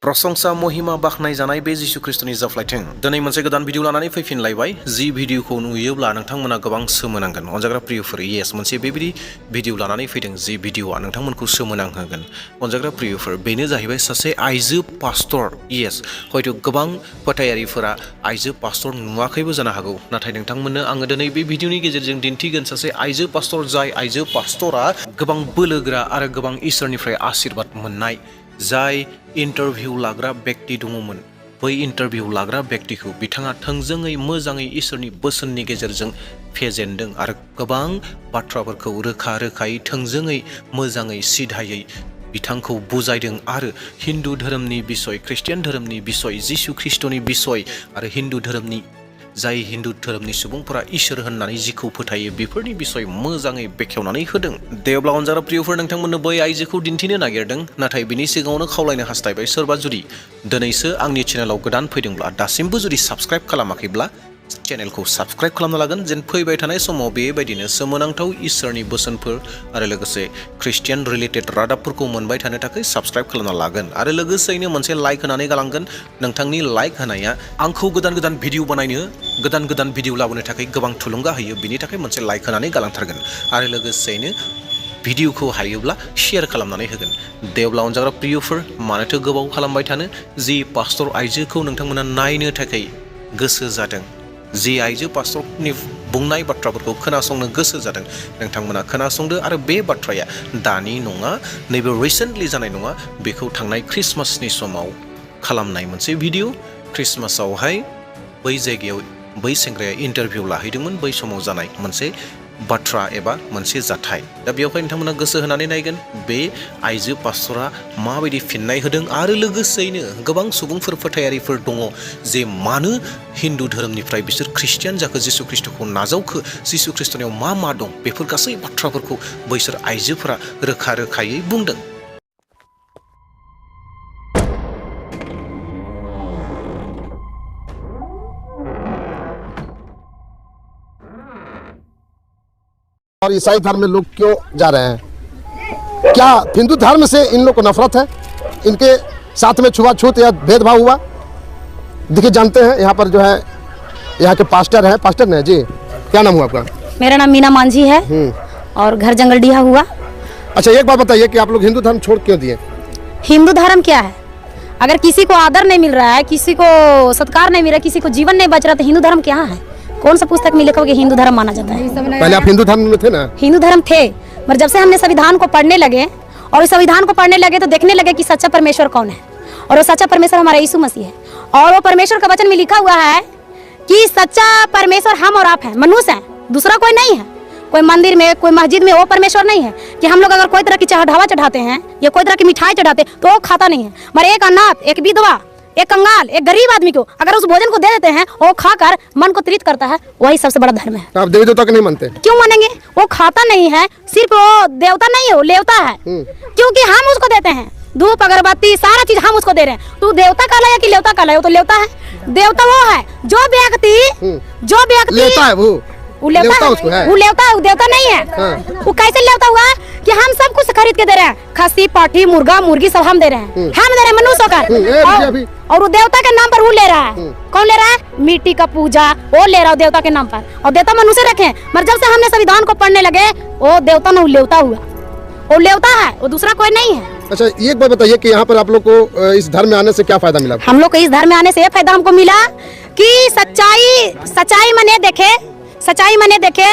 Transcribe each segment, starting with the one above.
प्रशंसा महिमा बाखनाय जानाय बे जिसु ख्रिस्टनि जाफ्लायथों दिनै मोनसे गोदान भिडिअ लानानै फैफिनलायबाय। जि भिडिअखौ नुयोब्ला नोंथांमोना गोबां सोमोनांगोन। अनजाग्रा प्रियफोर, येस, मोनसे बेबायदि भिडिअ लानानै फैदों जि भिडिअआ नोंथांमोनखौ सोमोनांहोगोन। अनजाग्रा प्रियफोर, बेनो जाहैबाय सासे आइजो पास्टर। येस, हयथ' गोबां फोथायारिफोरा आइजो पास्टर नुवाखैबो जानो हागौ, नाथाय नोंथांमोननो आङो दिनै बे भिडिअनि गेजेरजों दिन्थिगोन सासे आइजो पास्टर, जाय आइजो पास्टरा गोबां बोलोगोरा आरो गोबां इसोरनिफ्राय आशीर्बाद मोननाय, जाय इन्टारभिउ लाग्रा व्यक्ति दङमोन। बै इन्टारभिउ लाग्रा व्यक्तिखौ बिथाङा थोंजोङै मोजाङै इसोरनि बोसोननि गेजेरजों फेजेनदों आरो गोबां बाथ्राफोरखौ रोखा रोखायै थोंजोङै मोजाङै सिधायै बिथांखौ बुजायदों आरो हिन्दु धोरोमनि बिसय, ख्रिस्टियान धोरोमनि बिसय, जिसु ख्रिस्टनि बिसय आरो हिन्दु धोरोमनि जाय हिन्दु धोरोमनि सुबुंफोरा इसोर होननानै जिखौ फोथायो बेफोरनि बिसय मोजाङै बेखेवनानै होदों। दे अब्ला अनजाग्रा प्रियफोर, नोंथांमोननो बै आइजोखौ दिन्थिनो नागिरदों, नाथाय बिनि सिगाङावनो खावलायनो हास्थायबाय, सोरबा जुदि दिनैसो आंनि चेनेलाव गोदान फैदोंब्ला, दासिमबो जुदि साबस्क्राइब खालामाखैब्ला चेनेलखौ साबस्क्राइब खालामना लागोन, जेन फैबाय थानाय समाव बेबायदिनो सोमोनांथाव इसोरनि बोसोनफोर आरो लोगोसे ख्रिस्टियान रिलेटेड रादाबफोरखौ मोनबाय थानो थाखाय साबस्क्राइब खालामना लागोन आरो लोगोसेयैनो मोनसे लाइक होनानै गालांगोन। नोंथांनि लाइक होनाया आंखौ गोदान गोदान भिडिअ बानायनो, गोदान गोदान भिडिअ लाबोनो थाखाय गोबां थुलुंगा होयो। बिनि थाखाय मोनसे लाइक होनानै गालांथारगोन आरो लोगोसेयैनो भिडिअखौ हायोब्ला शेयार खालामनानै होगोन। दे अब्ला अनजाग्रा प्रियफोर, मानोथो गोबाव खालामबाय थानो, जि पास्टर आइजोखौ नोंथांमोना नायनो थाखाय गोसो जादों, जि आइजो पास्टरनि बुंनाय बाथ्राफोरखौ खोनासंनो गोसो जादों, नोंथांमोना खोनासंदो आरो बे बाथ्राया दानि नङा, नैबे रिसेन्टलि जानाय नङा, बेखौ थांनाय ख्रिस्टमासनि समाव खालामनाय मोनसे भिडिअ। ख्रिस्टमासावहाय बै जायगायाव बै सेंग्राया इन्टारभिउ लाहैदोंमोन, बै समाव जानाय मोनसे बाथ्रा एबा मोनसे जाथाय। दा बेवहाय नोंथांमोना गोसो होनानै नायगोन बे आइजो पास्टरा माबायदि फिननाय होदों आरो लोगोसेयैनो गोबां सुबुंफोर, फोथायारिफोर दङ जे मानो हिन्दु धोरोमनिफ्राय बिसोर ख्रिस्टियान जाखो, जिसु ख्रिस्टखौ नाजावखो, जिसु ख्रिस्टनियाव मा दं, बेफोर गासै बाथ्राफोरखौ बैसोर आइजोफोरा रोखा रोखायै बुंदों। और ईसाई धर्म में लोग क्यों जा रहे हैं? क्या हिंदू धर्म से इन लोग को नफरत है? इनके साथ में छुआछूत या भेदभाव हुआ? देखिए, जानते हैं यहाँ पर जो है यहाँ के पास्टर हैं। पास्टर ने जी, क्या नाम हुआ आपका? मेरा नाम मीना मांझी है और घर जंगलडीहा हुआ। अच्छा, एक बात बताइए कि आप लोग हिंदू धर्म छोड़ क्यों दिए? हिंदू धर्म क्या है? अगर किसी को आदर नहीं मिल रहा है, किसी को सत्कार नहीं मिल रहा है, किसी को जीवन नहीं बच रहा, तो हिंदू धर्म क्या है? कौन सा पुस्तक में लिखा हो कि हिंदू धर्म माना जाता है? पहले आप हिंदू धर्म में थे ना? हिंदू धर्म थे, मगर जब से हमने संविधान को पढ़ने लगे और संविधान को पढ़ने लगे तो देखने लगे कि सच्चा परमेश्वर कौन है, और वो सच्चा परमेश्वर हमारा यीशु मसीह है। और वो परमेश्वर का वचन में लिखा हुआ है कि सच्चा परमेश्वर हम और आप हैं, मनुष्य हैं, दूसरा कोई नहीं है। कोई मंदिर में, कोई मस्जिद में वो परमेश्वर नहीं है कि हम लोग अगर कोई तरह की चढ़ावा चढ़ाते हैं या कोई तरह की मिठाई चढ़ाते तो वो खाता नहीं है। मगर एक अनाथ, एक विधवा, एक कंगाल, एक गरीब आदमी को अगर उस भोजन को दे देते हैं, वो खाकर मन को तृप्त करता है, वही सबसे बड़ा धर्म है। आप देवी देवता को नहीं मानते? क्यों मानेंगे? वो खाता नहीं है, सिर्फ वो देवता नहीं है, वो लेवता है, क्योंकि हम उसको देते हैं धूप अगरबत्ती सारा चीज हम उसको दे रहे हैं। तू देवता कहलाया कि लेवता कहलाया? वो तो लेवता है। देवता वो है जो व्यक्ति लेता है, वो लेवता है, वो लेवता है, वो देवता नहीं है। वो कैसे लेवता हुआ कि हम सब कुछ खरीद के दे रहे हैं, खस्सी, पाठी, मुर्गा, मुर्गी सब हम दे रहे हैं, हम दे रहे हैं मनुष्य होकर, और वो देवता के नाम पर वो ले रहा है। कौन ले रहा है? मिट्टी का पूजा वो ले रहा है देवता के नाम पर, और देवता मनुष्य रखे। मगर जब से हमने संविधान को पढ़ने लगे, वो देवता न लेवता हुआ, वो लेवता है, वो दूसरा कोई नहीं है। अच्छा, एक बात बताइए कि यहाँ पर आप लोग को इस धर्म में आने से क्या फायदा मिला? हम लोग को इस धर्म में आने से ये फायदा हमको मिला कि सच्चाई मने देखे।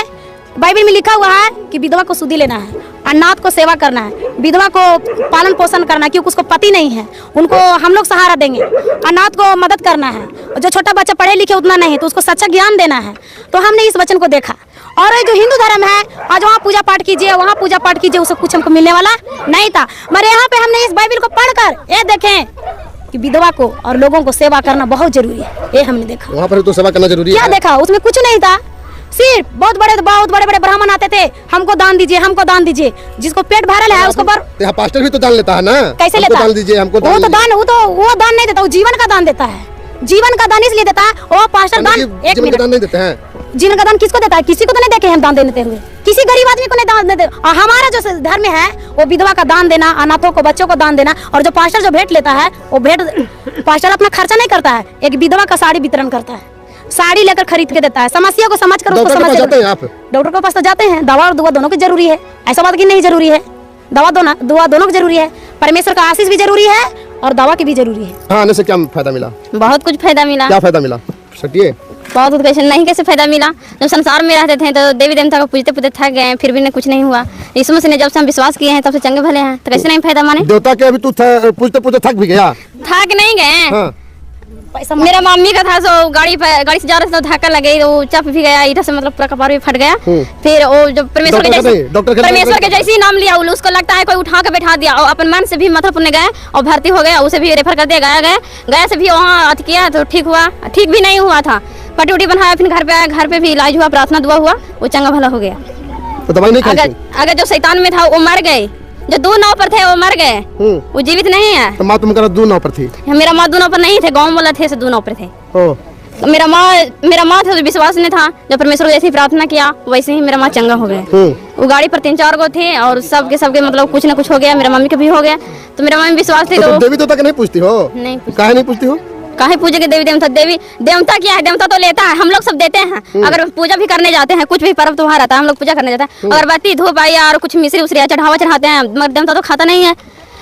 बाइबल में लिखा हुआ है कि विधवा को सुधी लेना है, अनाथ को सेवा करना है, विधवा को पालन पोषण करना है, क्योंकि उसको पति नहीं है, उनको हम लोग सहारा देंगे, अनाथ को मदद करना है, और जो छोटा बच्चा पढ़े लिखे उतना नहीं तो उसको सच्चा ज्ञान देना है। तो हमने इस वचन को देखा, और ये जो हिंदू धर्म है, आज वहाँ पूजा पाठ कीजिए, वहाँ पूजा पाठ कीजिए, उससे कुछ हमको मिलने वाला नहीं था। मगर यहाँ पे हमने इस बाइबल को पढ़कर ये देखें कि विधवा को और लोगों को सेवा करना बहुत जरूरी है, ये हमने देखा। वहाँ पर तो सेवा करना जरूरी है। क्या देखा? उसमें कुछ नहीं था, सिर्फ बहुत बड़े ब्राह्मण आते थे, हमको दान दीजिए, हमको दान दीजिए। जिसको पेट भरल है उसको यहाँ पास्टर भी तो दान लेता है ना? कैसे लेता है? दान दीजिए, हमको दान। वो दान नहीं देता, वो जीवन का दान देता है। जीवन का दान इसलिए देता है वो पास्टर दान। एक मिनट, दान नहीं देते हैं। जीवन का दान किसको देता है? किसी को तो नहीं देखे हम दान देते हुए, किसी गरीब आदमी को नहीं दान देते। और हमारा जो धर्म है वो विधवा का दान देना, अनाथों को, बच्चों को दान देना। और जो पास्टर जो भेंट लेता है वो भेंट पास्टर अपना खर्चा नहीं करता है, एक विधवा का साड़ी वितरण करता है, साड़ी लेकर खरीद के देता है। समस्या को समझ कर उसको समझ जाते हैं आप? डॉक्टर के पास तो जाते हैं, दवा और दुआ दोनों की जरूरी है, ऐसा बात की नहीं जरूरी है। दवा दुआ दोनों की जरूरी है, परमेश्वर का आशीष भी जरूरी है और दवा की भी जरूरी है। हाँ, आने से क्या फायदा मिला? बहुत कुछ फायदा मिला। क्या फायदा मिला? सटिए। बहुत कुछ कैसे नहीं, कैसे फायदा मिला। जब संसार में रहते थे तो देवी देवता को पूजते पूजते थक गए, फिर भी कुछ नहीं हुआ। यीशु मसीह ने जब से हम विश्वास किए हैं तब से चंगे भले हैं, तो कैसे नहीं फायदा माने? देवता के अभी तू पूछते पूछते थक भी गया? थक नहीं गए। हाँ। मेरा मम्मी का था सो गाड़ी से जा रहे थे तो धक्का लगे, वो चप भी गया, इधर से मतलब पूरा कपार भी फट गया। फिर वो जब परमेश्वर के जैसे ही नाम लिया उसको लगता है कोई उठा के बैठा दिया, और अपन मन से भी मतलब पुण्य गए और भर्ती हो गया, उसे भी रेफर कर दिया गया से भी वहाँ अत किया तो ठीक हुआ, ठीक भी नहीं हुआ था। पट्टी उट्टी बनाया, फिर घर पे आया, घर पे भी इलाज हुआ, प्रार्थना दुआ हुआ, वो चंगा भला हो गया। तो दवाई नहीं खाई? अगर जो शैतान में था वो मर गए, जो 2 नाव पर थे वो मर गए, वो जीवित नहीं है। तो माँ तुम करा 2 नाव पर थी? मेरा माँ 2 नाव पर नहीं थे, गाँव वाला थे 2 नाव पर थे। तो मेरा माँ था, विश्वास नहीं था, जब परमेश्वर को जैसे प्रार्थना किया वैसे ही मेरा माँ चंगा हो गया। वो गाड़ी पर 3-4 गो थे और सबके मतलब कुछ न कुछ हो गया, मेरा मम्मी का भी हो गया। तो मेरा मम्मी विश्वास थी। तो देवी देवता के नहीं पूछती हो? नहीं। काहे नहीं पूछती हो? काहे पूजे के देवी देवता क्या है? देवता तो लेता है, हम लोग सब देते हैं। अगर पूजा भी करने जाते हैं, कुछ भी पर्व त्योहार आता है, हम लोग पूजा करने जाते हैं, अगरबत्ती धूप आई और कुछ मिश्री उश्री चढ़ावा चढ़ाते हैं, मगर देवता तो खाता नहीं है।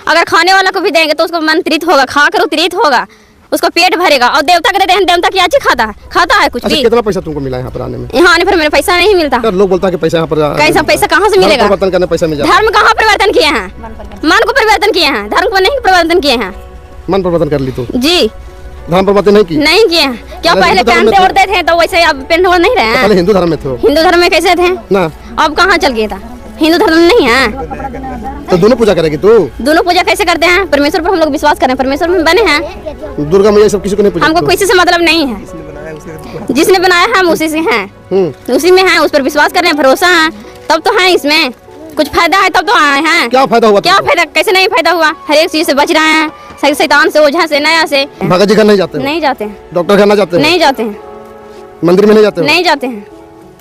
अगर खाने वाला को भी देंगे तो उसको मन तृप्त होगा, खा कर तृप्त होगा, उसको पेट भरेगा। और देवता के देते हैं, देवता क्या चीज खाता है कुछ भी। कितना पैसा तुमको मिला यहाँ पर आने में? यहाँ आने पर मेरा पैसा नहीं मिलता। लोग बोलता है कि पैसा यहाँ पर कैसा पैसा कहाँ से मिलेगा? परिवर्तन करने पैसा मिल जाता। धर्म कहाँ परिवर्तन किए हैं? मन को परिवर्तन किए हैं, धर्म को नहीं परिवर्तन किए हैं। मन परिवर्तन कर ली तू? जी। धर्म परिवर्तन नहीं की? नहीं किए। क्या पहले पहनते ओढ़ते थे तो वैसे अब पहनते ओढ़ नहीं रहे हैं? पहले हिंदू धर्म में थे। हिंदू धर्म में कैसे थे ना? अब कहाँ चल गया था? हिंदू धर्म में नहीं है। तो दोनों पूजा करेगी तू? दोनों पूजा कैसे करते हैं? परमेश्वर पर हम लोग विश्वास करें, परमेश्वर में बने हैं। दुर्गा मैया सब किसी को नहीं पूजा? हमको किसी से मतलब नहीं है, जिसने बनाया है हम उसी से हैं, उसी में है, उस पर विश्वास कर रहे हैं, भरोसा है, तब तो है। इसमें कुछ फायदा है तब तो आए हैं। क्या फायदा हुआ? क्या फायदा? कैसे नहीं फायदा हुआ? हर एक चीज से बच रहे हैं, शैतान से, ओझा से, नया से। भगत जी घर नहीं जाते? नहीं जाते। डॉक्टर घर ना जाते? नहीं जाते हैं। मंदिर में नहीं जाते? नहीं जाते हैं।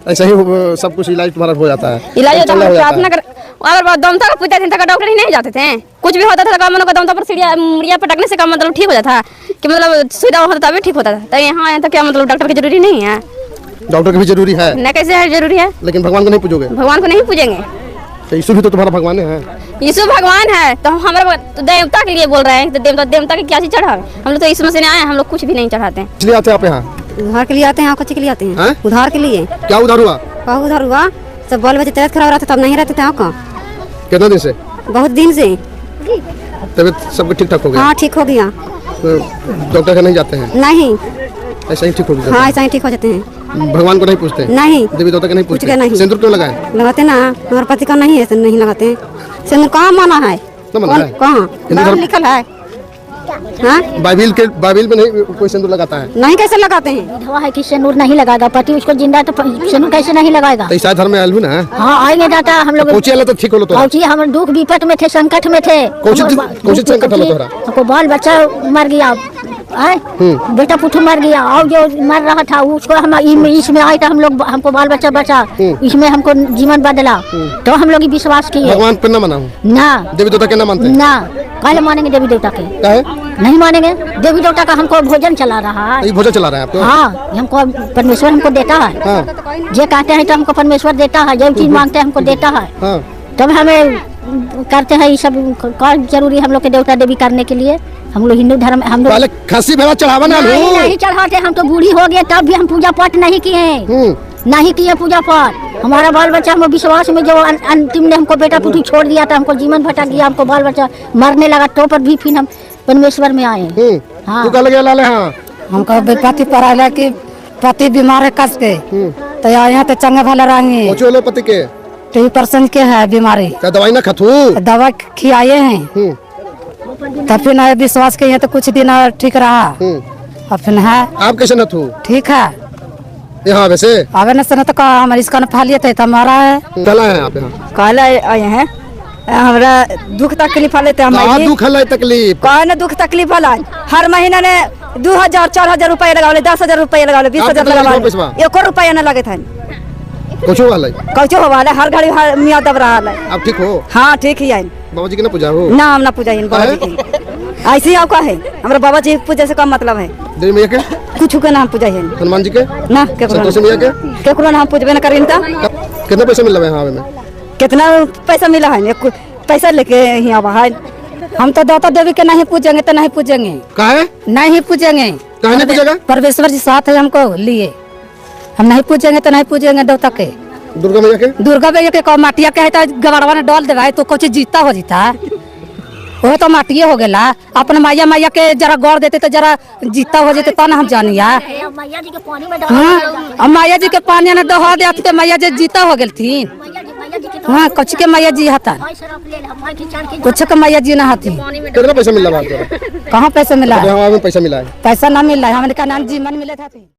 ऐसा ही सब कुछ इलाज तुम्हारा हो जाता है? इलाज होता है, प्रार्थना कर। अगर दमता का पूछते थे तो डॉक्टर ही नहीं जाते थे। कुछ भी होता था तो मतलब दमता पर मुड़िया पटकने से का मतलब ठीक हो जाता कि मतलब सुविधा होता तभी ठीक होता था। तो यहाँ तो क्या मतलब डॉक्टर की जरूरी नहीं है? डॉक्टर की भी जरूरी है ना? कैसे है जरूरी है? लेकिन भगवान को नहीं पूजोगे? भगवान को नहीं पूजेंगे। तो यीशु भी तो तुम्हारा भगवान है। यीशु भगवान है तो हमारे तो देवता के लिए बोल रहे हैं। तो देवता की क्या चीज चढ़ावे? हम लोग तो यीशु मसीह ने आए, हम लोग कुछ भी नहीं चढ़ाते हैं। इसलिए आते हैं आप यहाँ? उधार के लिए आते हैं। कुछ के लिए आते हैं? उधार के लिए। क्या उधार हुआ? बहुत उधार हुआ। सब बाल बच्चे तबियत खराब रहता तब नहीं रहते थे। आपका कितने दिन से? बहुत दिन से। तबियत सबको ठीक ठाक हो गया? हाँ, ठीक हो गया। तो डॉक्टर का नहीं जाते हैं? नहीं। ऐसा ही ठीक हो गया? हाँ, ऐसा ही ठीक हो जाते हैं। भगवान को नहीं पूछते? नहीं। देवी देवता का नहीं पूछते? नहीं। सिंदूर क्यों लगाए? लगाते ना, हमारे पति का नहीं है, नहीं लगाते हैं। सिंदूर कहाँ माना है? कहाँ लिखल है? बाइबिल में नहीं कोई सिंदूर लगाता है? नहीं। कैसे लगाते हैं? विधवा है कि सिंदूर नहीं लगाएगा, पति उसको जिंदा तो सिंदूर कैसे नहीं लगाएगा? तो ईसाई धर्म में आलू ना? हाँ, आएंगे जाता हम लोग। पहुंचे तो ठीक हो लो। तो हम दुख विपत में थे, संकट में थे। कौन संकट हो तोरा? हमको बाल बच्चा मर गया, बेटा पुट्ठू मर गया, और जो मर रहा था उसको हम इसमें आए तो हम लोग, हमको बाल बच्चा बचा, इसमें हमको जीवन बदला, तो हम लोग विश्वास किए। भगवान पे ना माना ना? देवी देवता के ना मानते? ना। कल मानेंगे देवी देवता के? नहीं मानेंगे। देवी देवता का हमको भोजन चला रहा है। भोजन चला रहा है आपको? हाँ, हमको परमेश्वर हमको देता है। जो कहते हैं तो हमको परमेश्वर देता है, जो चीज मांगते हैं हमको देता है। तब हमें करते हैं ये सब। कौन जरूरी हम लोग के देवता देवी करने के लिए? हम लोग हिंदू धर्म, हम लोग खस्सी भेड़ा चढ़ावा ना? नहीं चढ़ाते। हम तो बूढ़ी हो गए तब भी हम पूजा पाठ नहीं किए, नहीं किए पूजा पाठ। हमारा बाल बच्चा हम विश्वास में, जो अंतिम ने हमको बेटा पुटी छोड़ दिया था, हमको जीवन भटक गया, हमको बाल बच्चा मरने लगा, तो पर भी फिर हम परमेश्वर में आए। हाँ। हमको पति पर कि पति बीमार है कस के, तो यहाँ तो चंगा भला रहेंगे। पति के 3% के है बीमारी। दवाई ना खतू? दवा खिलाए हैं, तब फिर विश्वास के तो कुछ दिन ठीक रहा। अब फिर है। आप कैसे न थू? ठीक है। यहाँ वैसे आवे न तो हमारे इसका फालिए थे हमारा है। कल आए आप यहाँ? कल आए हैं। हमारा दुख तकलीफ लेते हैं। दुख है तकलीफ? कौन दुख तकलीफ वाला? हर महीना ने 2000 4000 रुपया लगावले, 10,000 रुपया लगावले, 20,000 लगावले, 1 रुपया न लगे था। कुछ हुआ है? कौचो हो वाला हर घड़ी हर मियाँ दब रहा है। आप ठीक हो? हाँ ठीक ही है। बाबा जी की ना पूजा हो? ना हम ना पूजा इन बाबा जी की। ऐसे ही आपका है हमारे बाबा जी पूजा से क्या मतलब है? देवी मैया के? कुछ के नाम पूजा है। हनुमान जी के? ना संतोषी मैया के? केकरो नाम पूजबे न करिन ता। कितना पैसा मिल रहा है यहाँ में? कितना पैसा मिला है? पैसा लेके ही आवा है। हम तो देवता देवी के नहीं पूजेंगे तो नहीं पूजेंगे। काहे? नहीं पूजेंगे। काहे नहीं पूजेगा? परमेश्वर जी साथ है हमको लिए, हम नहीं पूजेंगे तो नहीं पूजेंगे देवता के। दुर्गा मैया के? दुर्गा मैया के माटिया के है तो गवाड़वा ने डाल देवा तो कुछ जीता हो जीता, वो तो माटिए हो गया। अपन मैया के जरा गौर देते तो जरा जीता हो जाते तो ना हम जानिया। मैया जी के पानी में दहा देते तो मैया जी जीता हो गई थी। हाँ कुछ के मैया जी हता, कुछ के मैया जी ना हती। कितना पैसा मिल रहा है? कहाँ पैसा मिला? पैसा मिला है? पैसा ना मिल रहा है, हमारे का नाम जी मन मिले था।